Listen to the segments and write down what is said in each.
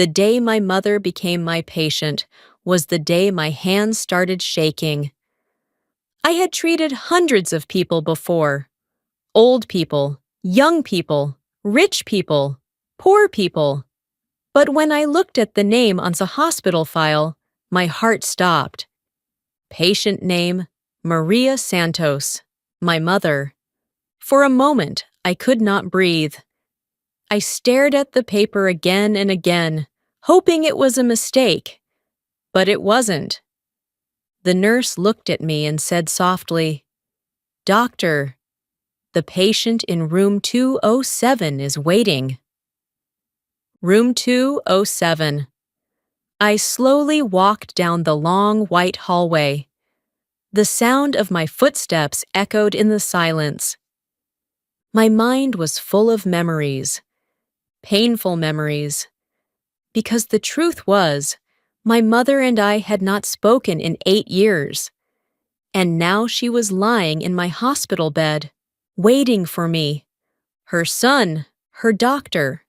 The day my mother became my patient was the day my hands started shaking. I had treated hundreds of people before. Old people, young people, rich people, poor people. But when I looked at the name on the hospital file, my heart stopped. Patient name, Maria Santos, my mother. For a moment, I could not breathe. I stared at the paper again and again, hoping it was a mistake. But it wasn't. The nurse looked at me and said softly, "Doctor, the patient in room 207 is waiting." Room 207. I slowly walked down the long white hallway. The sound of my footsteps echoed in the silence. My mind was full of memories, painful memories, because the truth was, my mother and I had not spoken in 8 years, and now she was lying in my hospital bed, waiting for me, her son, her doctor.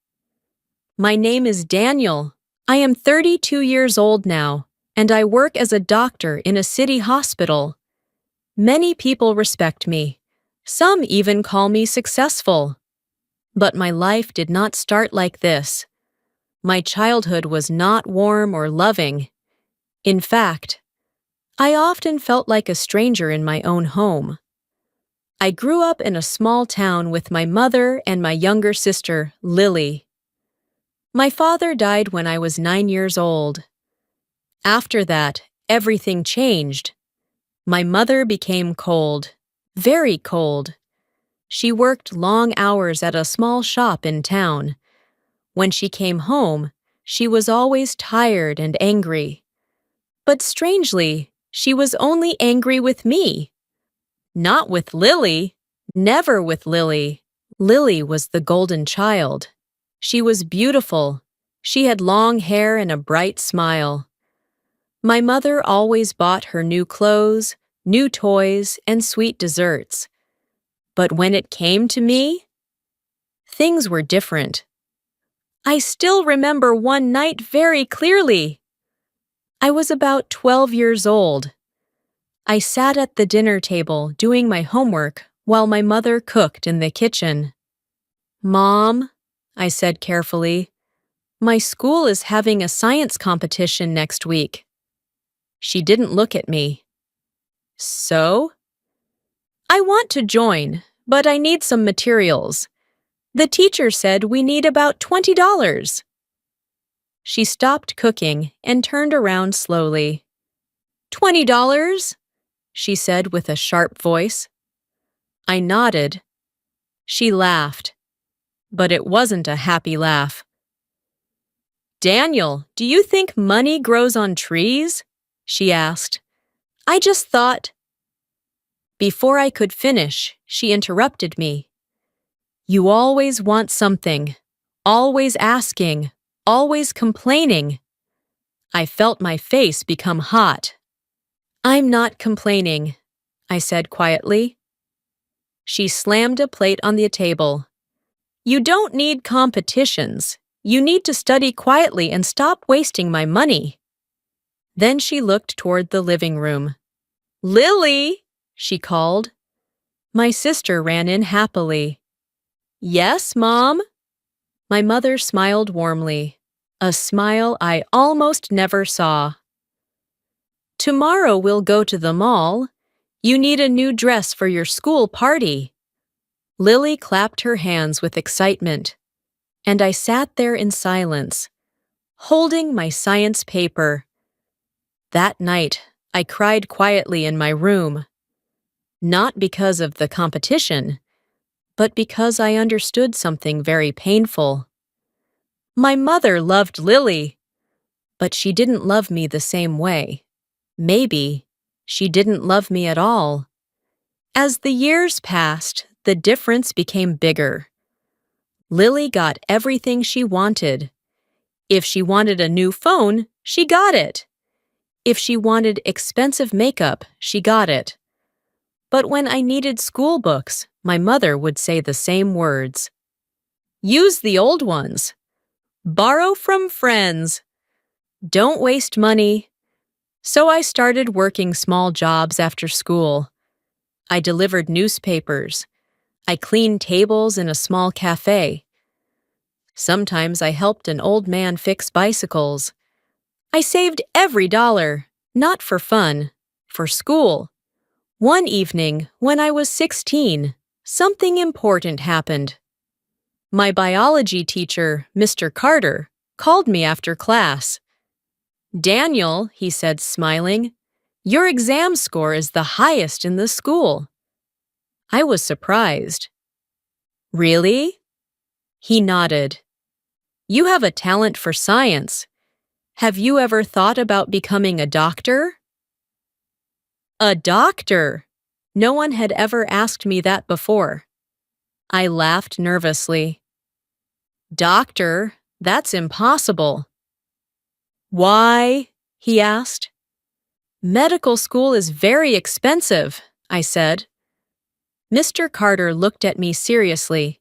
My name is Daniel. I am 32 years old now, and I work as a doctor in a city hospital. Many people respect me. Some even call me successful. But my life did not start like this. My childhood was not warm or loving. In fact, I often felt like a stranger in my own home. I grew up in a small town with my mother and my younger sister, Lily. My father died when I was 9 years old. After that, everything changed. My mother became cold, very cold. She worked long hours at a small shop in town. When she came home, she was always tired and angry. But strangely, she was only angry with me. Not with Lily. Never with Lily. Lily was the golden child. She was beautiful. She had long hair and a bright smile. My mother always bought her new clothes, new toys, and sweet desserts. But when it came to me, things were different. I still remember one night very clearly. I was about 12 years old. I sat at the dinner table doing my homework while my mother cooked in the kitchen. "Mom," I said carefully, "my school is having a science competition next week." She didn't look at me. "So?" "I want to join, but I need some materials. The teacher said we need about $20. She stopped cooking and turned around slowly. $20? She said with a sharp voice. I nodded. She laughed, but it wasn't a happy laugh. "Daniel, do you think money grows on trees?" she asked. "I just thought—" Before I could finish, she interrupted me. "You always want something, always asking, always complaining." I felt my face become hot. "I'm not complaining," I said quietly. She slammed a plate on the table. "You don't need competitions. You need to study quietly and stop wasting my money." Then she looked toward the living room. "Lily!" she called. My sister ran in happily. "Yes, Mom?" My mother smiled warmly, a smile I almost never saw. "Tomorrow we'll go to the mall. You need a new dress for your school party." Lily clapped her hands with excitement, and I sat there in silence, holding my science paper. That night, I cried quietly in my room, not because of the competition, but because I understood something very painful. My mother loved Lily, but she didn't love me the same way. Maybe she didn't love me at all. As the years passed, the difference became bigger. Lily got everything she wanted. If she wanted a new phone, she got it. If she wanted expensive makeup, she got it. But when I needed school books, my mother would say the same words. "Use the old ones." Borrow from friends. Don't waste money. So I started working small jobs after school. I delivered newspapers. I cleaned tables in a small cafe. Sometimes I helped an old man fix bicycles. I saved every dollar, not for fun, for school. One evening, when I was 16, something important happened. My biology teacher, Mr. Carter, called me after class. "Daniel," he said, smiling, "your exam score is the highest in the school." I was surprised. "Really?" He nodded. "You have a talent for science. Have you ever thought about becoming a doctor?" A doctor! No one had ever asked me that before. I laughed nervously. "Doctor, that's impossible." "Why?" he asked. "Medical school is very expensive," I said. Mr. Carter looked at me seriously.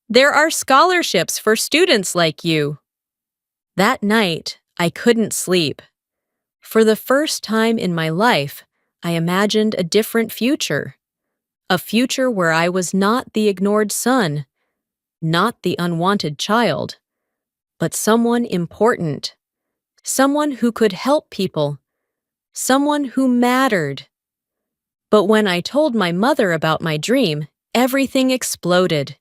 "There are scholarships for students like you." That night, I couldn't sleep. For the first time in my life, I imagined a different future. A future where I was not the ignored son, not the unwanted child, but someone important, someone who could help people, someone who mattered. But when I told my mother about my dream, everything exploded.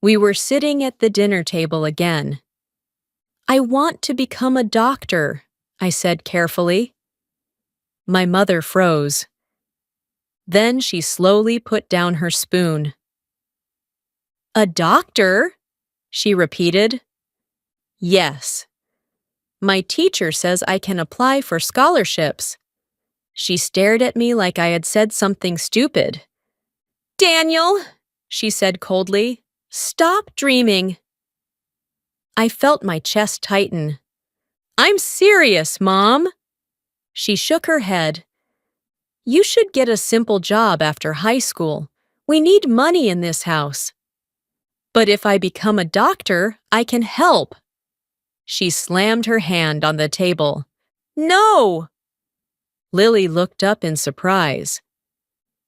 We were sitting at the dinner table again. "I want to become a doctor," I said carefully. My mother froze. Then she slowly put down her spoon. "A doctor?" she repeated. "Yes. My teacher says I can apply for scholarships." She stared at me like I had said something stupid. "Daniel," she said coldly, "stop dreaming." I felt my chest tighten. "I'm serious, Mom." She shook her head. "You should get a simple job after high school. We need money in this house." "But if I become a doctor, I can help." She slammed her hand on the table. "No!" Lily looked up in surprise.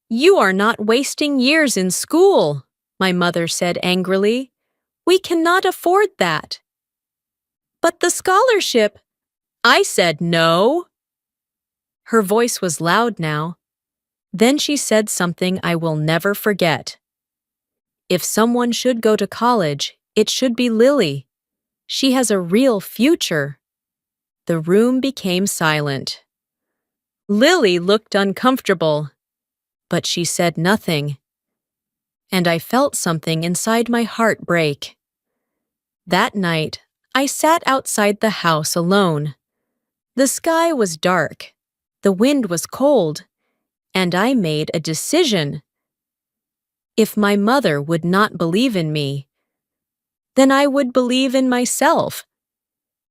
"You are not wasting years in school," my mother said angrily. "We cannot afford that." "But the scholarship—" I said no. Her voice was loud now. Then she said something I will never forget. "If someone should go to college, it should be Lily. She has a real future." The room became silent. Lily looked uncomfortable, but she said nothing. And I felt something inside my heart break. That night, I sat outside the house alone. The sky was dark, the wind was cold, and I made a decision. If my mother would not believe in me, then I would believe in myself.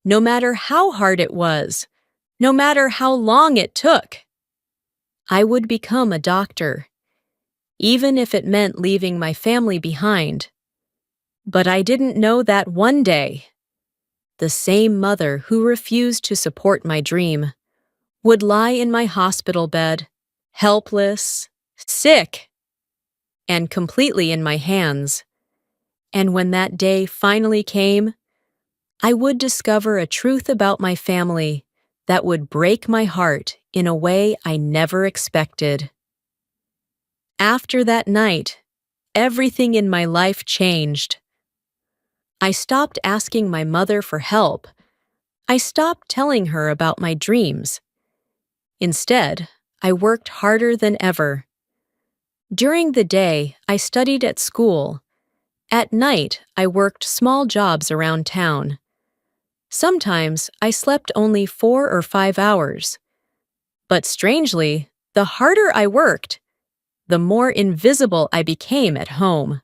No matter how hard it was, no matter how long it took, I would become a doctor, even if it meant leaving my family behind. But I didn't know that one day, the same mother who refused to support my dream would lie in my hospital bed, helpless, sick, and completely in my hands. And when that day finally came, I would discover a truth about my family that would break my heart in a way I never expected. After that night, everything in my life changed. I stopped asking my mother for help. I stopped telling her about my dreams. Instead, I worked harder than ever. During the day, I studied at school. At night, I worked small jobs around town. Sometimes I slept only 4 or 5 hours. But strangely, the harder I worked, the more invisible I became at home.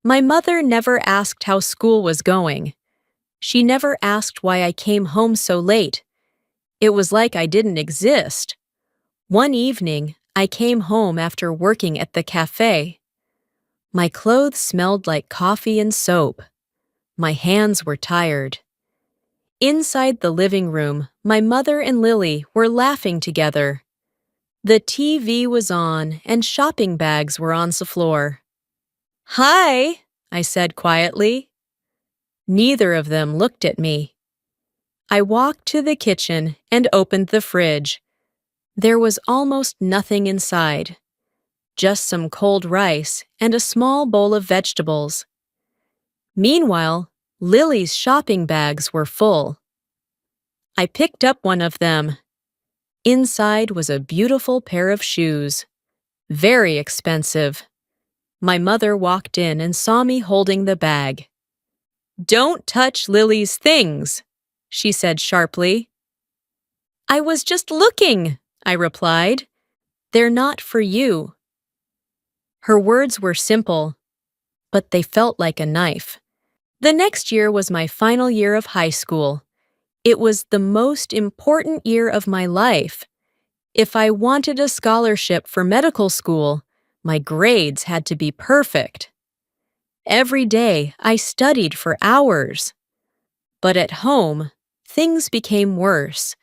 My mother never asked how school was going. She never asked why I came home so late. It was like I didn't exist. One evening, I came home after working at the cafe. My clothes smelled like coffee and soap. My hands were tired. Inside the living room, my mother and Lily were laughing together. The TV was on and shopping bags were on the floor. "Hi," I said quietly. Neither of them looked at me. I walked to the kitchen and opened the fridge. There was almost nothing inside, just some cold rice and a small bowl of vegetables. Meanwhile, Lily's shopping bags were full. I picked up one of them. Inside was a beautiful pair of shoes. Very expensive. My mother walked in and saw me holding the bag. "Don't touch Lily's things," she said sharply. "I was just looking," I replied. "They're not for you." Her words were simple, but they felt like a knife. The next year was my final year of high school. It was the most important year of my life. If I wanted a scholarship for medical school, my grades had to be perfect. Every day, I studied for hours. But at home, things became worse.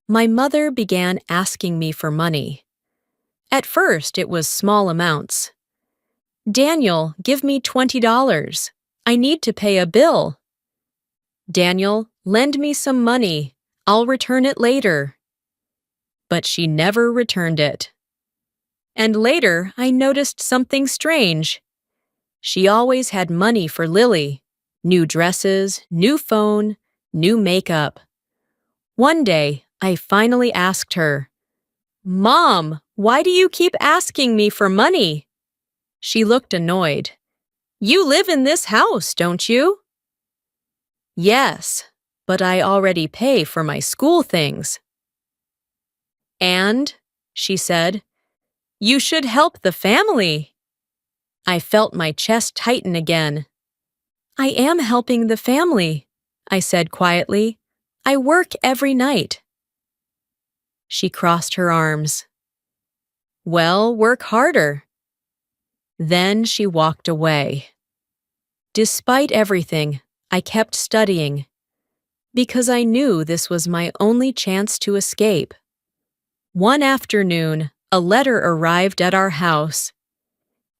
My mother began asking me for money. At first, it was small amounts. "Daniel, give me $20. I need to pay a bill." "Daniel, lend me some money. I'll return it later." But she never returned it. And later, I noticed something strange. She always had money for Lily. New dresses, new phone, new makeup. One day, I finally asked her, "Mom, why do you keep asking me for money?" She looked annoyed. "You live in this house, don't you?" "Yes, but I already pay for my school things." "And," she said, "you should help the family." I felt my chest tighten again. "I am helping the family," I said quietly. "I work every night." She crossed her arms. "Well, work harder." Then she walked away. Despite everything, I kept studying, because I knew this was my only chance to escape. One afternoon, a letter arrived at our house.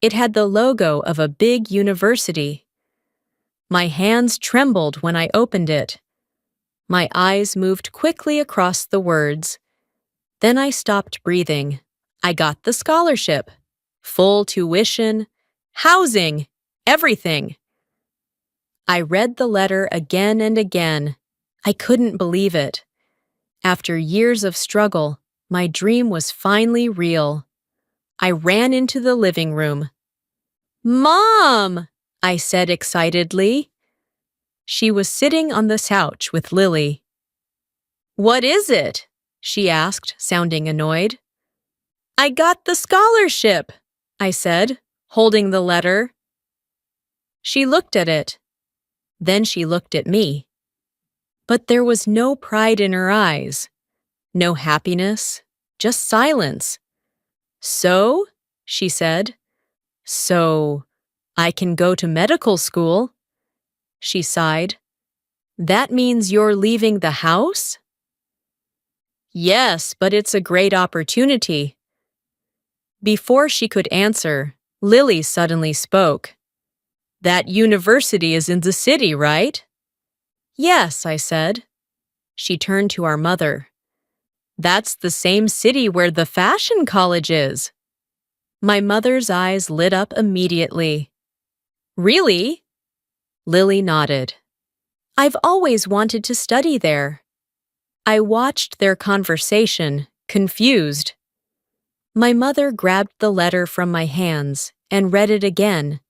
It had the logo of a big university. My hands trembled when I opened it. My eyes moved quickly across the words. Then I stopped breathing. I got the scholarship. Full tuition, housing, everything. I read the letter again and again. I couldn't believe it. After years of struggle, my dream was finally real. I ran into the living room. "Mom!" I said excitedly. She was sitting on the couch with Lily. "What is it?" she asked, sounding annoyed. "I got the scholarship," I said, holding the letter. She looked at it. Then she looked at me. But there was no pride in her eyes. No happiness, just silence. "So?" she said. "So, I can go to medical school." She sighed. "That means you're leaving the house?" "Yes, but it's a great opportunity." Before she could answer, Lily suddenly spoke. "That university is in the city, right?" "Yes," I said. She turned to our mother. "That's the same city where the fashion college is." My mother's eyes lit up immediately. "Really?" Lily nodded. "I've always wanted to study there." I watched their conversation, confused. My mother grabbed the letter from my hands and read it again.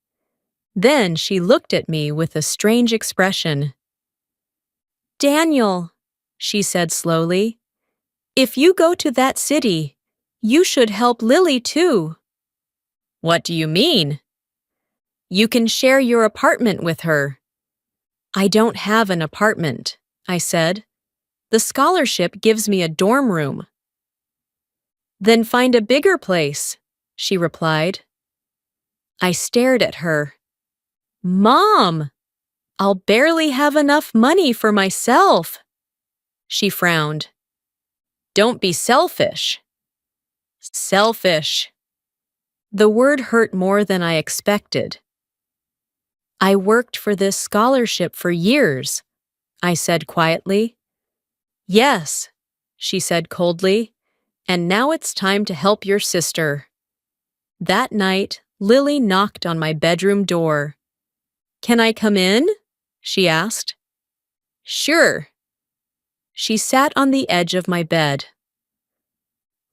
Then she looked at me with a strange expression. "Daniel," she said slowly, "if you go to that city, you should help Lily too." "What do you mean?" "You can share your apartment with her." "I don't have an apartment," I said. "The scholarship gives me a dorm room." "Then find a bigger place," she replied. I stared at her. "Mom!" I'll barely have enough money for myself. She frowned. Don't be selfish. Selfish. The word hurt more than I expected. I worked for this scholarship for years, I said quietly. Yes, she said coldly, and now it's time to help your sister. That night, Lily knocked on my bedroom door. Can I come in? She asked. Sure. She sat on the edge of my bed.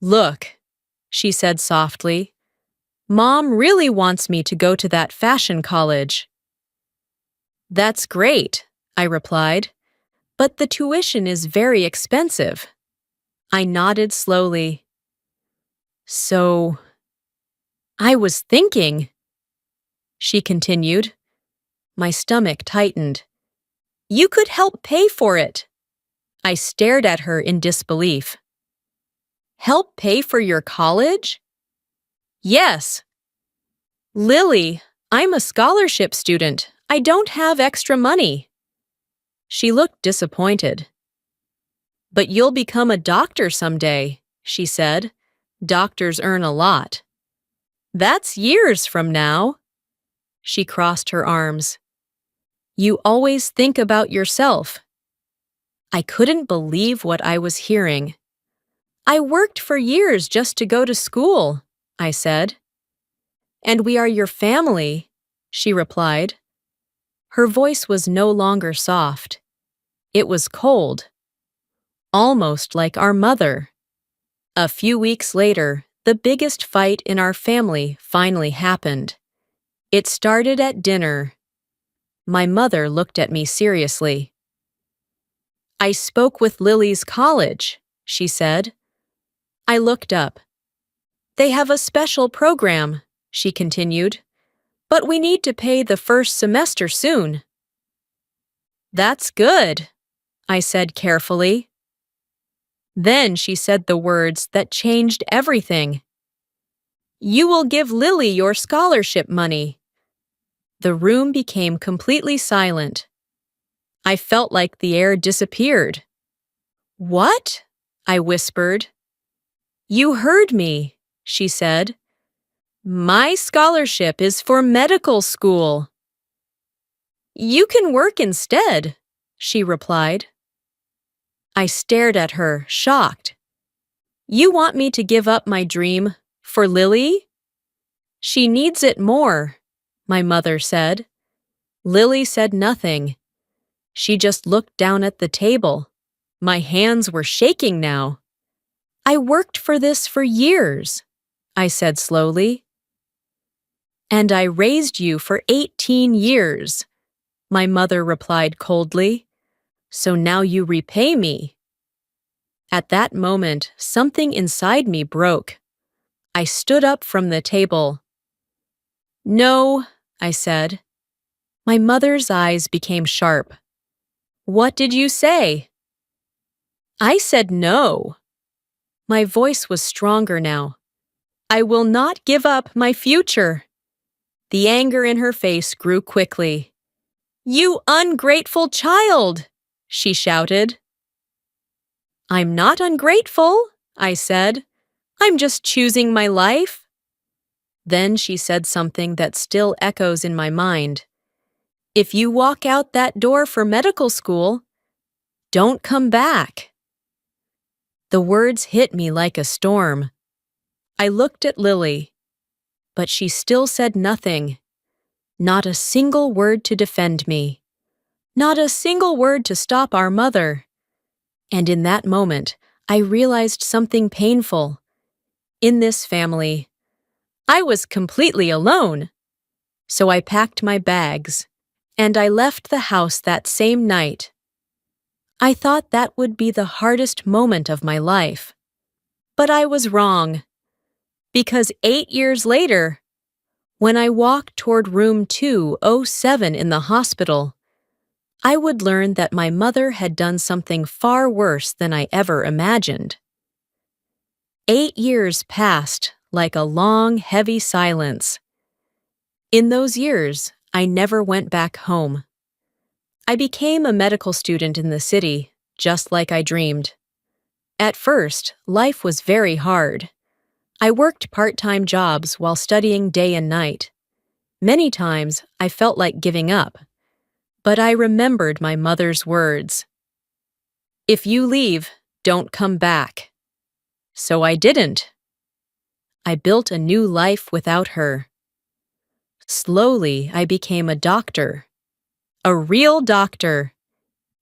Look, she said softly, Mom really wants me to go to that fashion college. That's great, I replied, but the tuition is very expensive. I nodded slowly. So, I was thinking, she continued. My stomach tightened. You could help pay for it. I stared at her in disbelief. Help pay for your college? Yes. Lily, I'm a scholarship student. I don't have extra money. She looked disappointed. But you'll become a doctor someday, she said. Doctors earn a lot. That's years from now. She crossed her arms. You always think about yourself. I couldn't believe what I was hearing. I worked for years just to go to school, I said. And we are your family, she replied. Her voice was no longer soft. It was cold. Almost like our mother. A few weeks later, the biggest fight in our family finally happened. It started at dinner. My mother looked at me seriously. I spoke with Lily's college, she said. I looked up. They have a special program, she continued, but we need to pay the first semester soon. That's good, I said carefully. Then she said the words that changed everything. You will give Lily your scholarship money. The room became completely silent. I felt like the air disappeared. What? I whispered. You heard me, she said. My scholarship is for medical school. You can work instead, she replied. I stared at her, shocked. You want me to give up my dream for Lily? She needs it more, my mother said. Lily said nothing. She just looked down at the table. My hands were shaking now. I worked for this for years, I said slowly. And I raised you for 18 years, my mother replied coldly. So now you repay me. At that moment, something inside me broke. I stood up from the table. No, I said. My mother's eyes became sharp. What did you say? I said no. My voice was stronger now. I will not give up my future. The anger in her face grew quickly. You ungrateful child, she shouted. I'm not ungrateful, I said. I'm just choosing my life. Then she said something that still echoes in my mind. If you walk out that door for medical school, don't come back. The words hit me like a storm. I looked at Lily, but she still said nothing. Not a single word to defend me. Not a single word to stop our mother. And in that moment, I realized something painful. In this family, I was completely alone. So I packed my bags, and I left the house that same night. I thought that would be the hardest moment of my life. But I was wrong. Because 8 years later, when I walked toward room 207 in the hospital, I would learn that my mother had done something far worse than I ever imagined. 8 years passed like a long, heavy silence. In those years, I never went back home. I became a medical student in the city, just like I dreamed. At first, life was very hard. I worked part-time jobs while studying day and night. Many times, I felt like giving up. But I remembered my mother's words. If you leave, don't come back. So I didn't. I built a new life without her. Slowly, I became a doctor. A real doctor.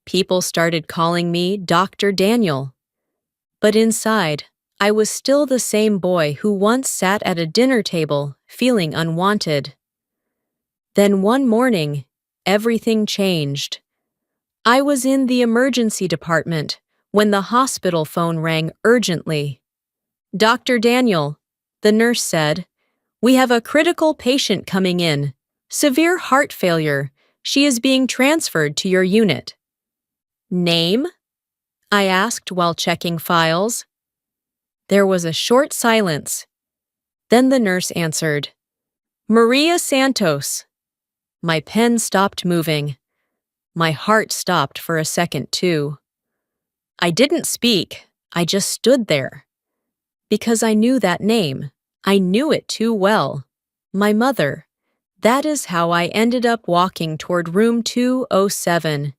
People started calling me Dr. Daniel. But inside, I was still the same boy who once sat at a dinner table, feeling unwanted. Then one morning, everything changed. I was in the emergency department when the hospital phone rang urgently. Dr. Daniel, the nurse said, "We have a critical patient coming in. Severe heart failure. She is being transferred to your unit." "Name?" I asked while checking files. There was a short silence. Then the nurse answered, "Maria Santos." My pen stopped moving. My heart stopped for a second, too. I didn't speak, I just stood there. Because I knew that name. I knew it too well. My mother. That is how I ended up walking toward room 207.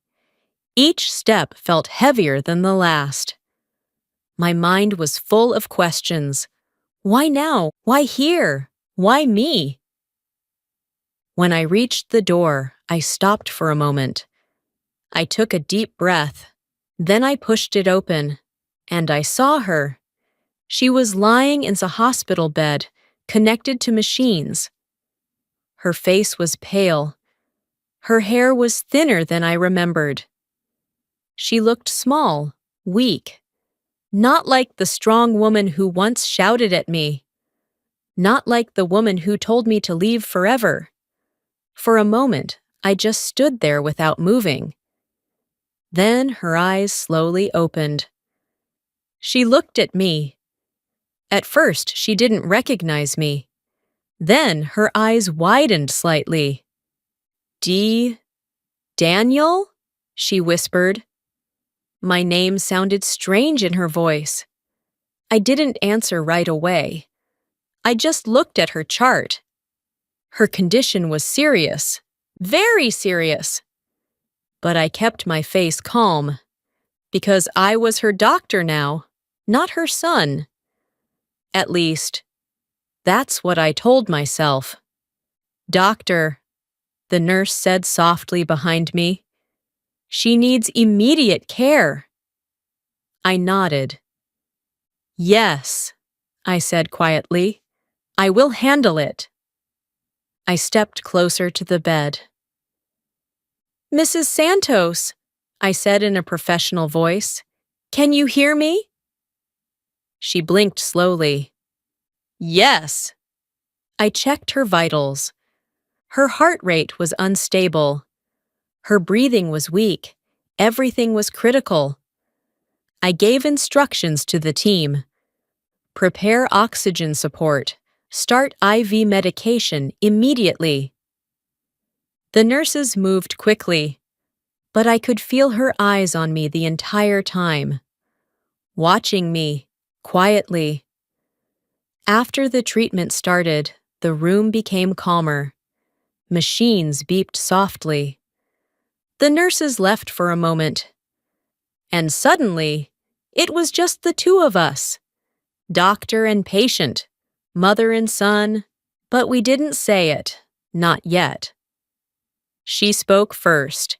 Each step felt heavier than the last. My mind was full of questions. Why now? Why here? Why me? When I reached the door, I stopped for a moment. I took a deep breath. Then I pushed it open, and I saw her. She was lying in a hospital bed, connected to machines. Her face was pale. Her hair was thinner than I remembered. She looked small, weak. Not like the strong woman who once shouted at me. Not like the woman who told me to leave forever. For a moment, I just stood there without moving. Then her eyes slowly opened. She looked at me. At first, she didn't recognize me. Then her eyes widened slightly. Daniel?" she whispered. My name sounded strange in her voice. I didn't answer right away. I just looked at her chart. Her condition was serious, very serious. But I kept my face calm, because I was her doctor now, not her son. At least, that's what I told myself. "Doctor," the nurse said softly behind me. "She needs immediate care." I nodded. "Yes," I said quietly. "I will handle it." I stepped closer to the bed. "Mrs. Santos," I said in a professional voice, "can you hear me?" She blinked slowly. "Yes." I checked her vitals. Her heart rate was unstable. Her breathing was weak. Everything was critical. I gave instructions to the team. Prepare oxygen support. Start IV medication immediately. The nurses moved quickly, but I could feel her eyes on me the entire time, watching me, quietly. After the treatment started, the room became calmer. Machines beeped softly. The nurses left for a moment. And suddenly, it was just the two of us. Doctor and patient, mother and son, but we didn't say it, not yet. She spoke first.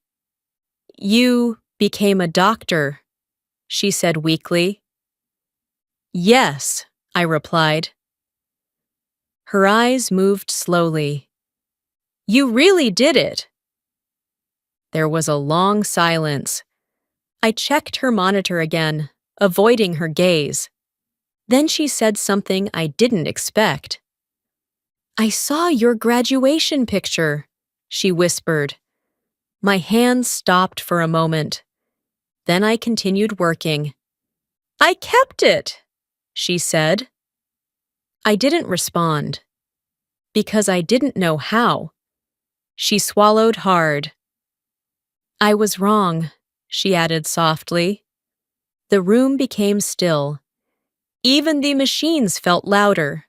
"You became a doctor," she said weakly. "Yes," I replied. Her eyes moved slowly. "You really did it." There was a long silence. I checked her monitor again, avoiding her gaze. Then she said something I didn't expect. "I saw your graduation picture," she whispered. My hands stopped for a moment. Then I continued working. "I kept it," she said. I didn't respond, because I didn't know how. She swallowed hard. I was wrong, she added softly. The room became still. Even the machines felt louder.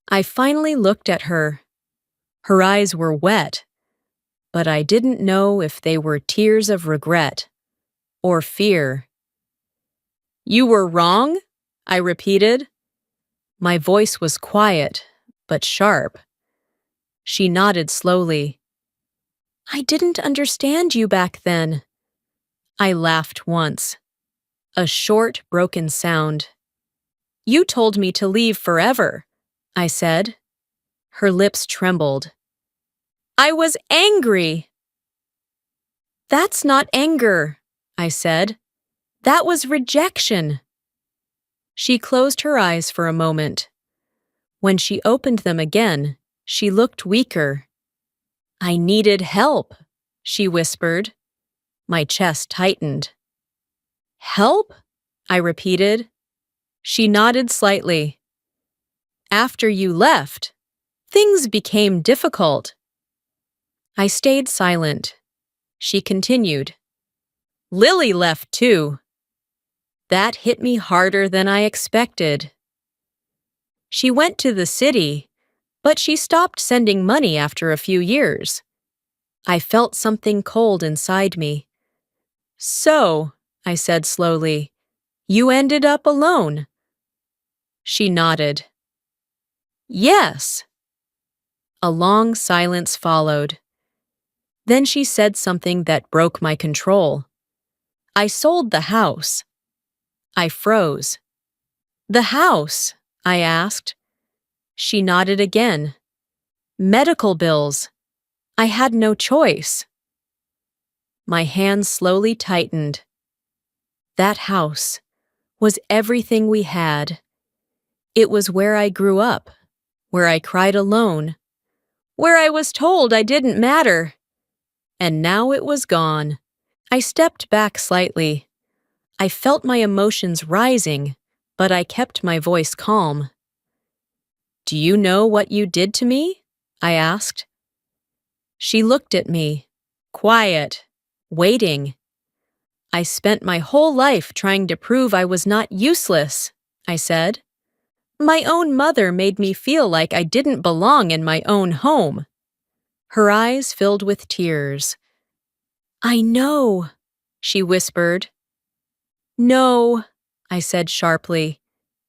I finally looked at her. Her eyes were wet, but I didn't know if they were tears of regret or fear. You were wrong? I repeated. My voice was quiet, but sharp. She nodded slowly. I didn't understand you back then. I laughed once. A short, broken sound. You told me to leave forever, I said. Her lips trembled. I was angry. That's not anger, I said. That was rejection. She closed her eyes for a moment. When she opened them again, she looked weaker. I needed help, she whispered. My chest tightened. Help? I repeated. She nodded slightly. After you left, things became difficult. I stayed silent. She continued. Lily left too. That hit me harder than I expected. She went to the city, but she stopped sending money after a few years. I felt something cold inside me. So, I said slowly, you ended up alone. She nodded. Yes. A long silence followed. Then she said something that broke my control. I sold the house. I froze. The house, I asked. She nodded again. Medical bills. I had no choice. My hands slowly tightened. That house was everything we had. It was where I grew up, where I cried alone, where I was told I didn't matter. And now it was gone. I stepped back slightly. I felt my emotions rising, but I kept my voice calm. Do you know what you did to me? I asked. She looked at me, quiet, waiting. I spent my whole life trying to prove I was not useless, I said. My own mother made me feel like I didn't belong in my own home. Her eyes filled with tears. I know, she whispered. No, I said sharply.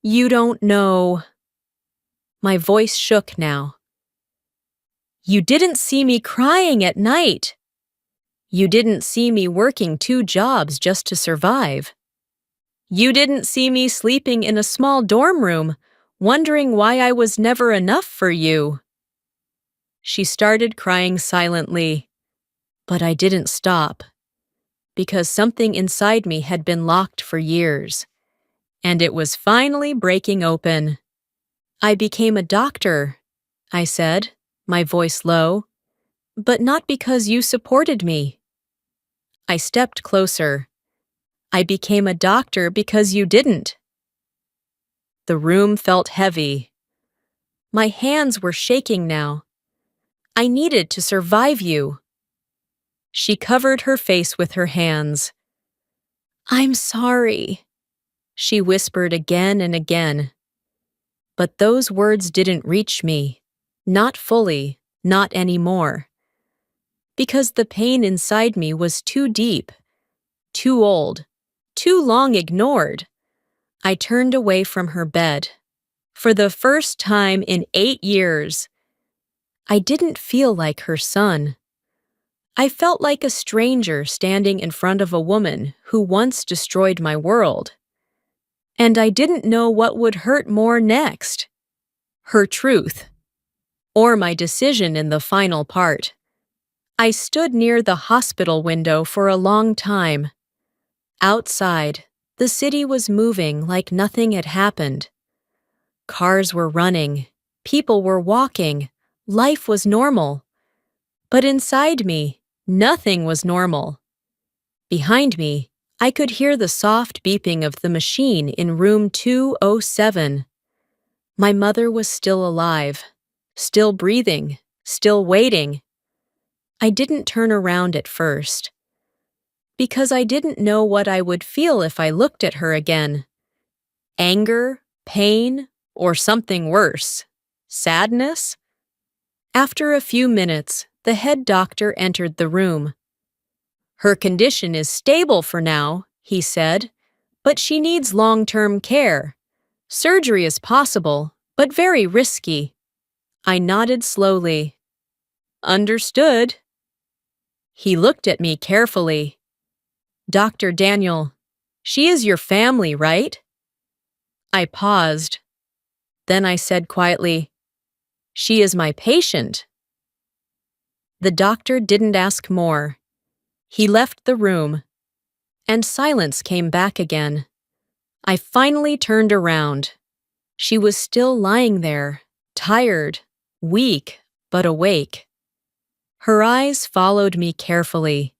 You don't know. My voice shook now. You didn't see me crying at night. You didn't see me working 2 jobs just to survive. You didn't see me sleeping in a small dorm room, wondering why I was never enough for you. She started crying silently, but I didn't stop, because something inside me had been locked for years, and it was finally breaking open. I became a doctor, I said, my voice low, but not because you supported me. I stepped closer. I became a doctor because you didn't. The room felt heavy. My hands were shaking now. I needed to survive you. She covered her face with her hands. I'm sorry, she whispered again and again. But those words didn't reach me. Not fully, not anymore. Because the pain inside me was too deep, too old, too long ignored. I turned away from her bed. For the first time in 8 years, I didn't feel like her son. I felt like a stranger standing in front of a woman who once destroyed my world. And I didn't know what would hurt more next. Her truth, or my decision in the final part. I stood near the hospital window for a long time. Outside, the city was moving like nothing had happened. Cars were running, people were walking, life was normal. But inside me, nothing was normal. Behind me, I could hear the soft beeping of the machine in room 207. My mother was still alive, still breathing, still waiting. I didn't turn around at first. Because I didn't know what I would feel if I looked at her again. Anger, pain, or something worse. Sadness? After a few minutes, the head doctor entered the room. "Her condition is stable for now," he said, "but she needs long-term care. Surgery is possible, but very risky." I nodded slowly. "Understood." He looked at me carefully. "Dr. Daniel, she is your family, right?" I paused. Then I said quietly, "She is my patient." The doctor didn't ask more. He left the room, and silence came back again. I finally turned around. She was still lying there, tired, weak, but awake. Her eyes followed me carefully.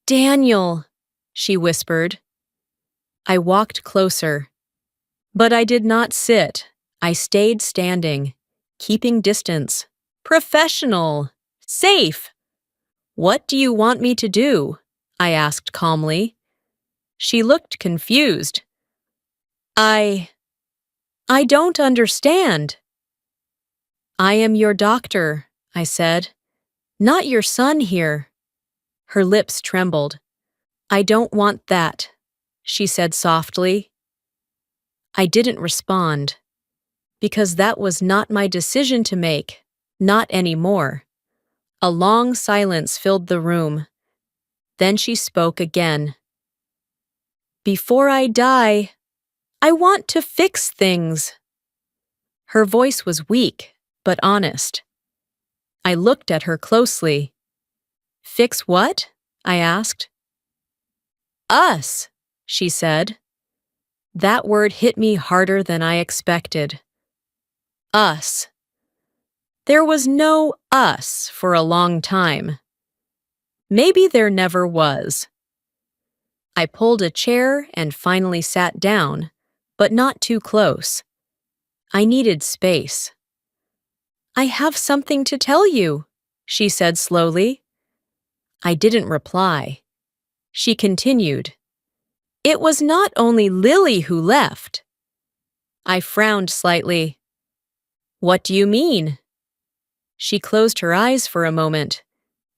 "Daniel," she whispered. I walked closer. But I did not sit. I stayed standing, keeping distance. Professional. Safe. "What do you want me to do?" I asked calmly. She looked confused. I don't understand." "I am your doctor," I said. "Not your son here." Her lips trembled. "I don't want that," she said softly. I didn't respond, because that was not my decision to make, not anymore. A long silence filled the room. Then she spoke again. "Before I die, I want to fix things." Her voice was weak, but honest. I looked at her closely. "Fix what?" I asked. "Us," she said. That word hit me harder than I expected. Us. There was no us for a long time. Maybe there never was. I pulled a chair and finally sat down, but not too close. I needed space. "I have something to tell you," she said slowly. I didn't reply. She continued. "It was not only Lily who left." I frowned slightly. "What do you mean?" She closed her eyes for a moment,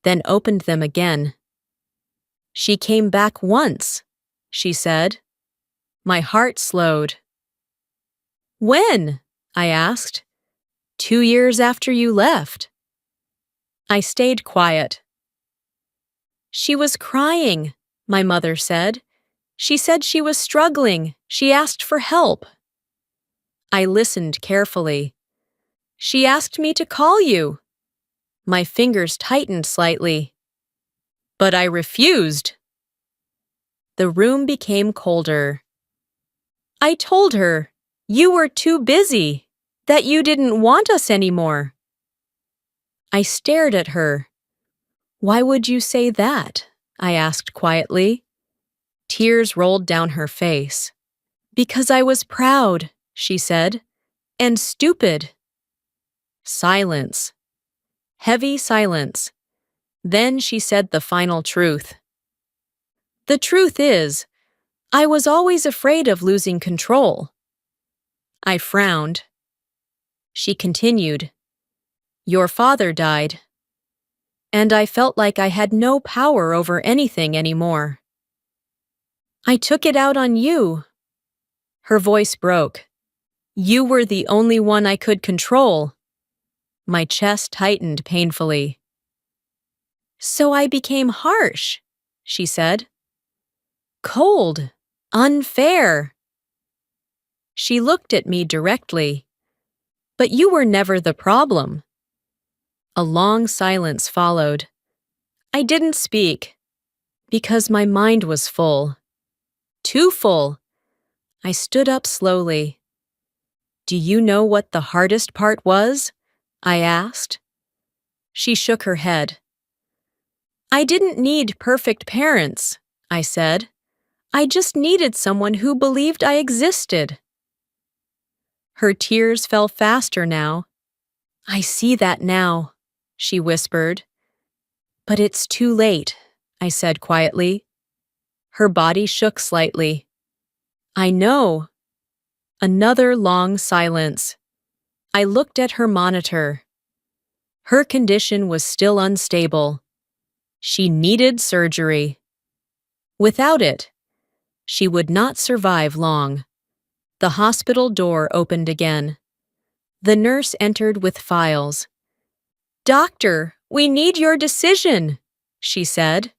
then opened them again. "She came back once," she said. My heart slowed. "When?" I asked. "2 years after you left." I stayed quiet. "She was crying," my mother said. "She said she was struggling. She asked for help." I listened carefully. "She asked me to call you." My fingers tightened slightly. "But I refused." The room became colder. "I told her you were too busy, that you didn't want us anymore." I stared at her. "Why would you say that?" I asked quietly. Tears rolled down her face. "Because I was proud," she said, "and stupid." Silence. Heavy silence. Then she said the final truth. "The truth is, I was always afraid of losing control." I frowned. She continued, "Your father died, and I felt like I had no power over anything anymore. I took it out on you." Her voice broke. "You were the only one I could control." My chest tightened painfully. "So I became harsh," she said. "Cold, unfair." She looked at me directly. "But you were never the problem." A long silence followed. I didn't speak, because my mind was full. Too full. I stood up slowly. "Do you know what the hardest part was?" I asked. She shook her head. "I didn't need perfect parents," I said. "I just needed someone who believed I existed." Her tears fell faster now. "I see that now," she whispered. "But it's too late," I said quietly. Her body shook slightly. I know. Another long silence. I looked at her monitor. Her condition was still unstable. She needed surgery. Without it, she would not survive long. The hospital door opened again. The nurse entered with files. "Doctor, we need your decision," she said.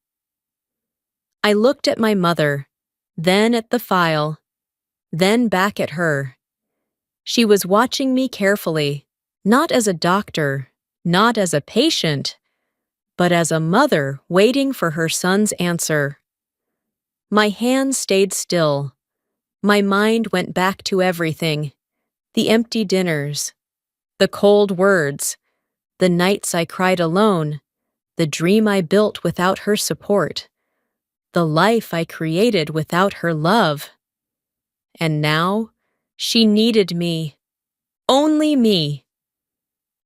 I looked at my mother, then at the file, then back at her. She was watching me carefully, not as a doctor, not as a patient, but as a mother waiting for her son's answer. My hands stayed still. My mind went back to everything: the empty dinners, the cold words, the nights I cried alone, the dream I built without her support, the life I created without her love. And now, she needed me. Only me.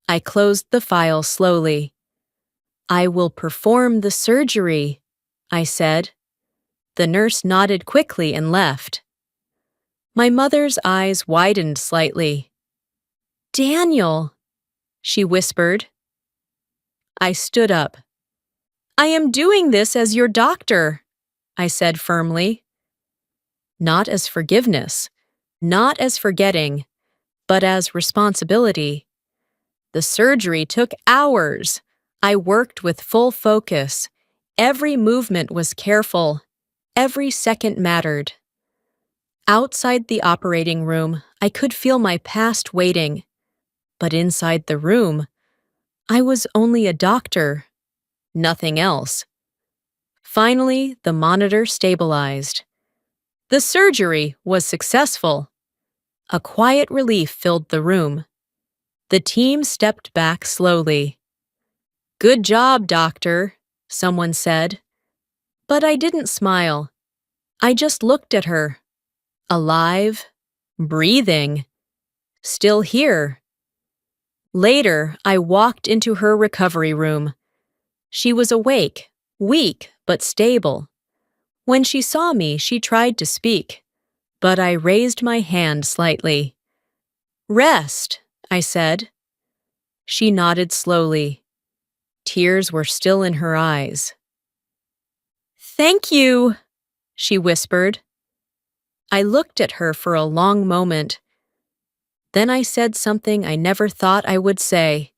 I closed the file slowly. "I will perform the surgery," I said. The nurse nodded quickly and left. My mother's eyes widened slightly. "Daniel," she whispered. I stood up. "I am doing this as your doctor," I said firmly. Not as forgiveness, not as forgetting, but as responsibility. The surgery took hours. I worked with full focus. Every movement was careful. Every second mattered. Outside the operating room, I could feel my past waiting. But inside the room, I was only a doctor, nothing else. Finally, the monitor stabilized. The surgery was successful. A quiet relief filled the room. The team stepped back slowly. "Good job, doctor," someone said. But I didn't smile. I just looked at her. Alive, breathing, still here. Later, I walked into her recovery room. She was awake, weak but stable. When she saw me, she tried to speak, but I raised my hand slightly. "Rest," I said. She nodded slowly. Tears were still in her eyes. "Thank you," she whispered. I looked at her for a long moment. Then I said something I never thought I would say.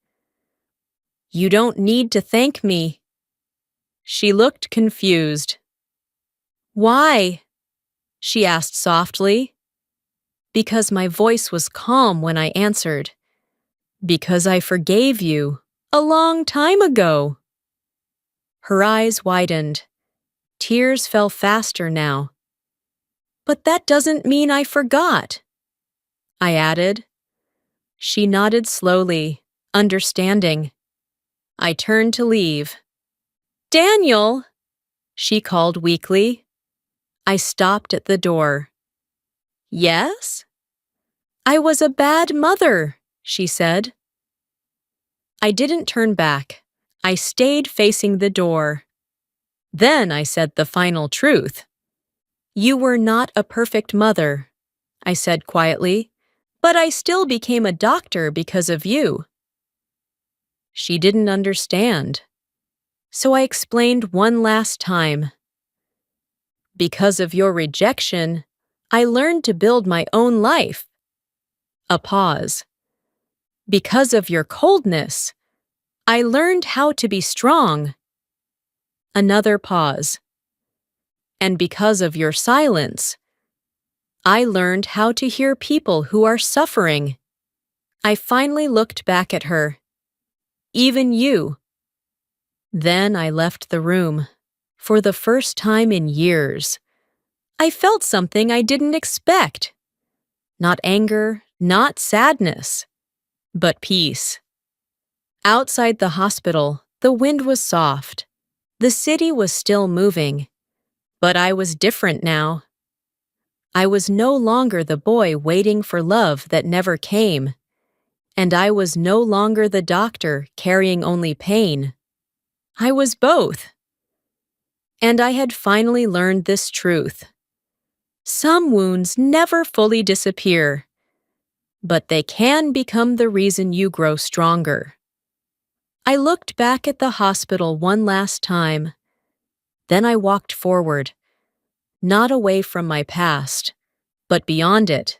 "You don't need to thank me." She looked confused. "Why?" she asked softly. Because my voice was calm when I answered. "Because I forgave you a long time ago." Her eyes widened. Tears fell faster now. "But that doesn't mean I forgot," I added. She nodded slowly, understanding. I turned to leave. "Daniel," she called weakly. I stopped at the door. "Yes?" "I was a bad mother," she said. I didn't turn back. I stayed facing the door. Then I said the final truth. "You were not a perfect mother," I said quietly, "but I still became a doctor because of you." She didn't understand. So I explained one last time. "Because of your rejection, I learned to build my own life." A pause. "Because of your coldness, I learned how to be strong." Another pause. "And because of your silence, I learned how to hear people who are suffering." I finally looked back at her. "Even you." Then I left the room. For the first time in years, I felt something I didn't expect. Not anger, not sadness, but peace. Outside the hospital, the wind was soft. The city was still moving. But I was different now. I was no longer the boy waiting for love that never came. And I was no longer the doctor carrying only pain. I was both. And I had finally learned this truth. Some wounds never fully disappear, but they can become the reason you grow stronger. I looked back at the hospital one last time. Then I walked forward, not away from my past, but beyond it.